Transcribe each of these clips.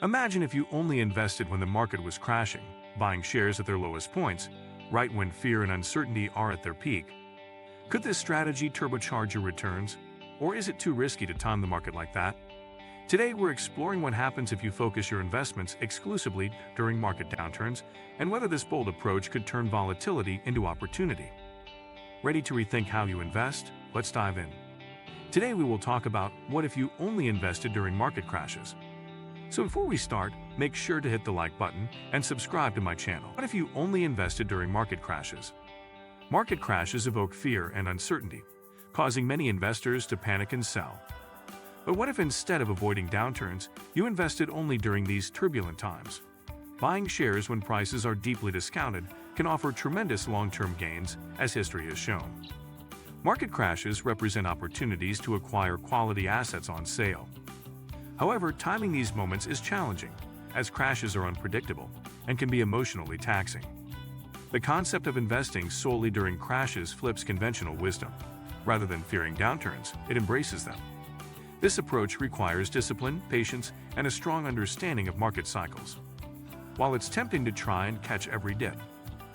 Imagine if you only invested when the market was crashing, buying shares at their lowest points, right when fear and uncertainty are at their peak. Could this strategy turbocharge your returns? Or is it too risky to time the market like that? Today, we're exploring what happens if you focus your investments exclusively during market downturns and whether this bold approach could turn volatility into opportunity. Ready to rethink how you invest? Let's dive in. Today, we will talk about what if you only invested during market crashes. So before we start, make sure to hit the like button and subscribe to my channel. What if you only invested during market crashes? Market crashes evoke fear and uncertainty, causing many investors to panic and sell. But what if instead of avoiding downturns, you invested only during these turbulent times? Buying shares when prices are deeply discounted can offer tremendous long-term gains, as history has shown. Market crashes represent opportunities to acquire quality assets on sale. However, timing these moments is challenging, as crashes are unpredictable and can be emotionally taxing. The concept of investing solely during crashes flips conventional wisdom. Rather than fearing downturns, it embraces them. This approach requires discipline, patience, and a strong understanding of market cycles. While it's tempting to try and catch every dip,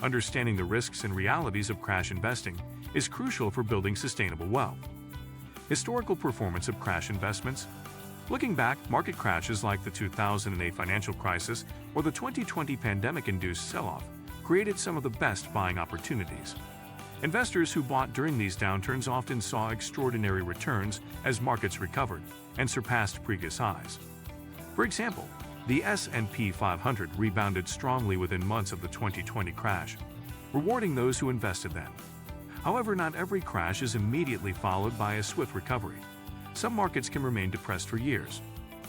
understanding the risks and realities of crash investing is crucial for building sustainable wealth. Historical performance of crash investments. Looking back, market crashes like the 2008 financial crisis or the 2020 pandemic-induced sell-off created some of the best buying opportunities. Investors who bought during these downturns often saw extraordinary returns as markets recovered and surpassed previous highs. For example, the S&P 500 rebounded strongly within months of the 2020 crash, rewarding those who invested then. However, not every crash is immediately followed by a swift recovery. Some markets can remain depressed for years.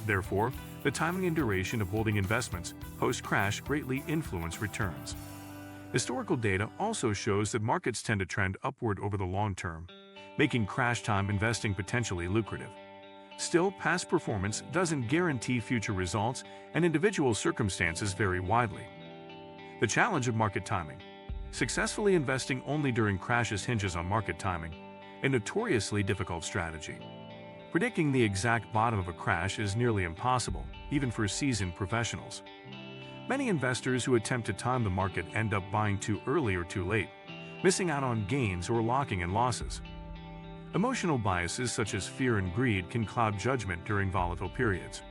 Therefore, the timing and duration of holding investments post-crash greatly influence returns. Historical data also shows that markets tend to trend upward over the long term, making crash-time investing potentially lucrative. Still, past performance doesn't guarantee future results, and individual circumstances vary widely. The challenge of market timing. Successfully investing only during crashes hinges on market timing, a notoriously difficult strategy. Predicting the exact bottom of a crash is nearly impossible, even for seasoned professionals. Many investors who attempt to time the market end up buying too early or too late, missing out on gains or locking in losses. Emotional biases such as fear and greed can cloud judgment during volatile periods.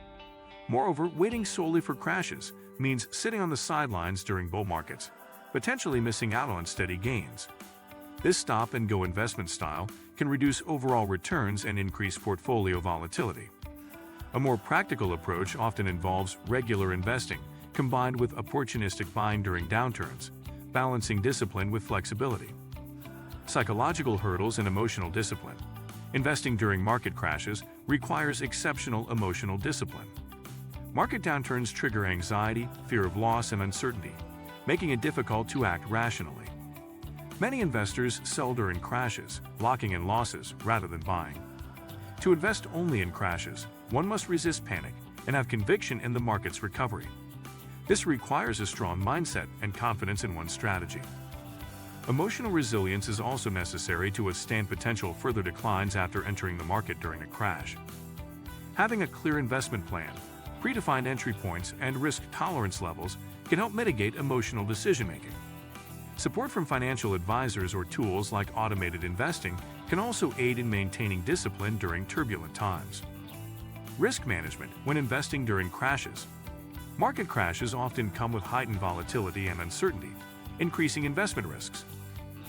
Moreover, waiting solely for crashes means sitting on the sidelines during bull markets, potentially missing out on steady gains. This stop-and-go investment style can reduce overall returns and increase portfolio volatility. A more practical approach often involves regular investing, combined with opportunistic buying during downturns, balancing discipline with flexibility. Psychological hurdles and emotional discipline. Investing during market crashes requires exceptional emotional discipline. Market downturns trigger anxiety, fear of loss, and uncertainty, making it difficult to act rationally. Many investors sell during crashes, locking in losses rather than buying. To invest only in crashes, one must resist panic and have conviction in the market's recovery. This requires a strong mindset and confidence in one's strategy. Emotional resilience is also necessary to withstand potential further declines after entering the market during a crash. Having a clear investment plan, predefined entry points, and risk tolerance levels can help mitigate emotional decision-making. Support from financial advisors or tools like automated investing can also aid in maintaining discipline during turbulent times. Risk management when investing during crashes. Market crashes often come with heightened volatility and uncertainty, increasing investment risks.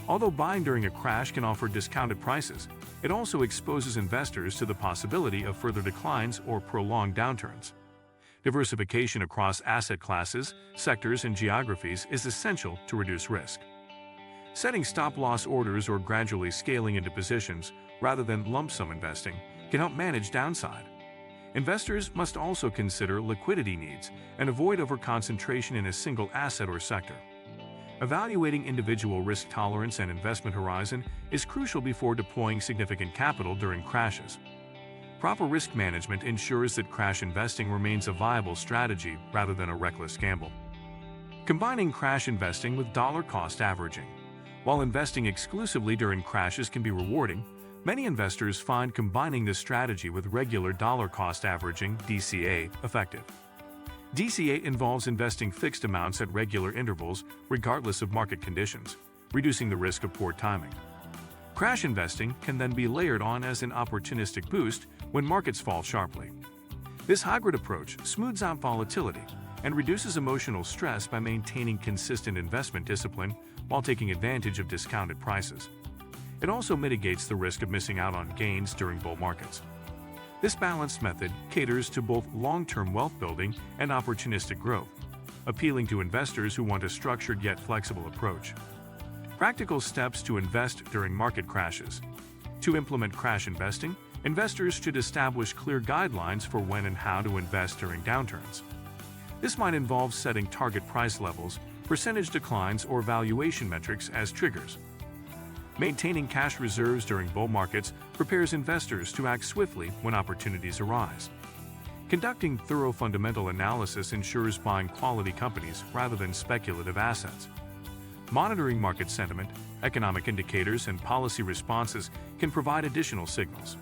Although buying during a crash can offer discounted prices, it also exposes investors to the possibility of further declines or prolonged downturns. Diversification across asset classes, sectors, and geographies is essential to reduce risk. Setting stop-loss orders or gradually scaling into positions rather than lump-sum investing can help manage downside. Investors must also consider liquidity needs and avoid overconcentration in a single asset or sector. Evaluating individual risk tolerance and investment horizon is crucial before deploying significant capital during crashes. Proper risk management ensures that crash investing remains a viable strategy rather than a reckless gamble. Combining crash investing with dollar-cost averaging. While investing exclusively during crashes can be rewarding, many investors find combining this strategy with regular dollar-cost averaging (DCA) effective. DCA involves investing fixed amounts at regular intervals regardless of market conditions, reducing the risk of poor timing. Crash investing can then be layered on as an opportunistic boost when markets fall sharply. This hybrid approach smooths out volatility and reduces emotional stress by maintaining consistent investment discipline while taking advantage of discounted prices. It also mitigates the risk of missing out on gains during bull markets. This balanced method caters to both long-term wealth building and opportunistic growth, appealing to investors who want a structured yet flexible approach. Practical steps to invest during market crashes. To implement crash investing, investors should establish clear guidelines for when and how to invest during downturns. This might involve setting target price levels, percentage declines, or valuation metrics as triggers. Maintaining cash reserves during bull markets prepares investors to act swiftly when opportunities arise. Conducting thorough fundamental analysis ensures buying quality companies rather than speculative assets. Monitoring market sentiment, economic indicators, and policy responses can provide additional signals.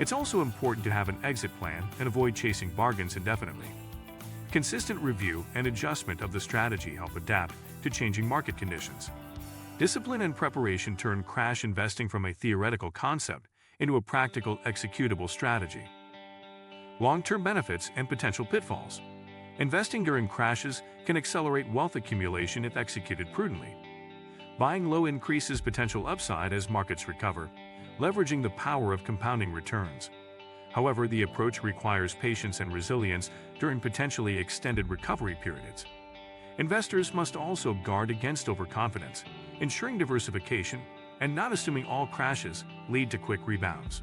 It's also important to have an exit plan and avoid chasing bargains indefinitely. Consistent review and adjustment of the strategy help adapt to changing market conditions. Discipline and preparation turn crash investing from a theoretical concept into a practical, executable strategy. Long-term benefits and potential pitfalls. Investing during crashes can accelerate wealth accumulation if executed prudently. Buying low increases potential upside as markets recover, leveraging the power of compounding returns. However, the approach requires patience and resilience during potentially extended recovery periods. Investors must also guard against overconfidence, ensuring diversification and not assuming all crashes lead to quick rebounds.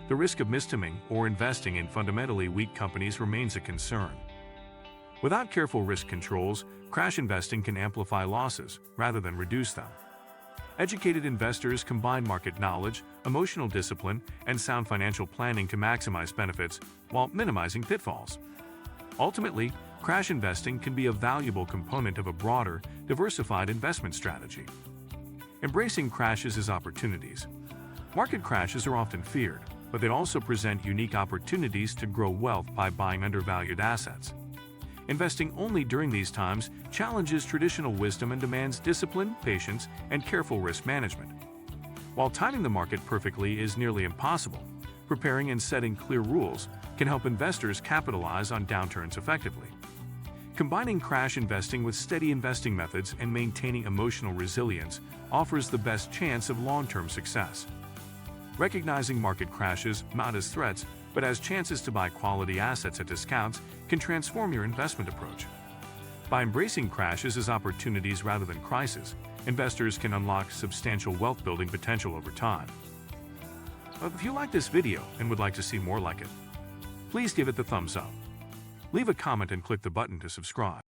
The risk of mistiming or investing in fundamentally weak companies remains a concern. Without careful risk controls, crash investing can amplify losses rather than reduce them. Educated investors combine market knowledge, emotional discipline, and sound financial planning to maximize benefits while minimizing pitfalls. Ultimately, crash investing can be a valuable component of a broader, diversified investment strategy. Embracing crashes as opportunities. Market crashes are often feared, but they also present unique opportunities to grow wealth by buying undervalued assets. Investing only during these times challenges traditional wisdom and demands discipline, patience, and careful risk management. While timing the market perfectly is nearly impossible, preparing and setting clear rules can help investors capitalize on downturns effectively. Combining crash investing with steady investing methods and maintaining emotional resilience offers the best chance of long-term success. Recognizing market crashes not as threats, but as chances to buy quality assets at discounts can transform your investment approach. By embracing crashes as opportunities rather than crises, investors can unlock substantial wealth-building potential over time. If you like this video and would like to see more like it, please give it the thumbs up. Leave a comment and click the button to subscribe.